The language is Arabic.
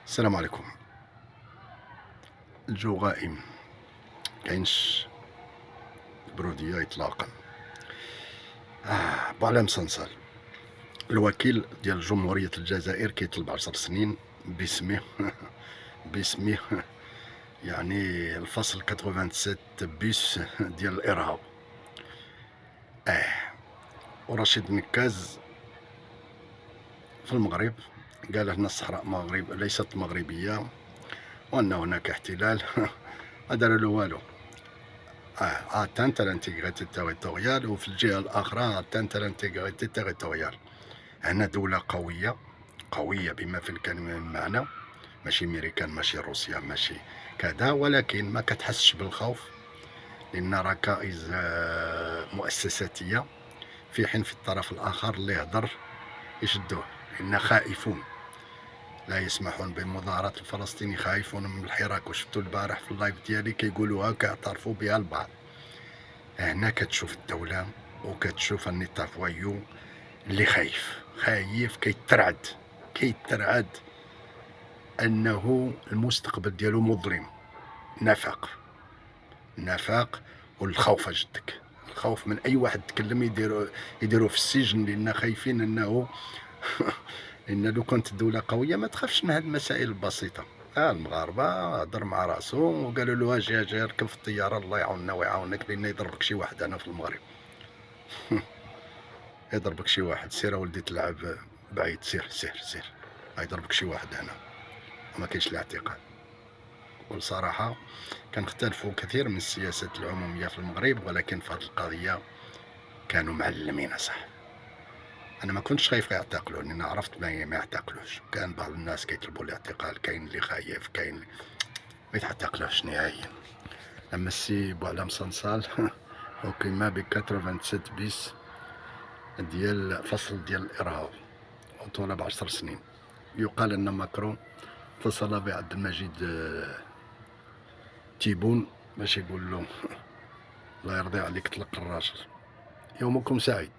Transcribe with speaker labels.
Speaker 1: السلام عليكم. الجو غائم، كاينش برودية إطلاقا. بوعلام صنصال الوكيل ديال جمهورية الجزائر كيطلب 10 سنين باسمه باسمه يعني الفصل 87 بيس ديال الإرهاب. ورشيد نكاز في المغرب قال هنا الصحراء مغرب ليست مغربية وأن هناك احتلال. ما دار له والو. atteinte à l'intégrité territoriale وفي الجهة الأخرى atteinte à l'intégrité territoriale. هنا دولة قوية، قوية بما في الكلمة من المعنى، ماشي ميريكان ماشي روسيا ماشي كذا، ولكن ما كتحسش بالخوف لأن ركائز مؤسساتية، في حين في الطرف الآخر اللي يهضر يشدوه لأن خائفون، لا يسمحون بمظاهرات الفلسطيني، خايفون من الحراك. وشفتوا البارح في اللايف ديالي كيقولوها كيعترفوا بها البعض. هنا كتشوف الدولة وكتشوف النيتا فوايو اللي خايف كيترعد انه المستقبل ديالو مظلم. نفاق والخوف جدك، الخوف من اي واحد تكلم يديروا في السجن، لان خايفين انه ان لو كانت الدولة قوية ما تخافش من هذه المسائل البسيطة. المغاربة هضر مع راسو وقالوا له اجي ركب في الطيارة الله يعاوننا ويعاونك، لان يضربك شي واحد هنا في المغرب. يضربك شي واحد، سير ولدي تلعب بعيد، سير يضربك شي واحد هنا، وما كاينش الاعتقال. والصراحة كنختلفوا كثير من السياسات العمومية في المغرب، ولكن في هذه القضية كانوا معلمين صح. انا ما كنتش خايف يعتقلوا لان عرفت ما يعتقلوش. كان بعض الناس كيطلبوا الاعتقال، كاين اللي خايف، كاين اللي ما يتعتقلوش نهائيا. اما السي بوعلام صنصال حكم ب 87 بيس ديال فصل ديال الارهاب وطلب 10 سنين. يقال ان ماكرون اتصل بعبد المجيد تيبون باش يقول له الله يرضي عليك طلق الراجل. يومكم سعيد.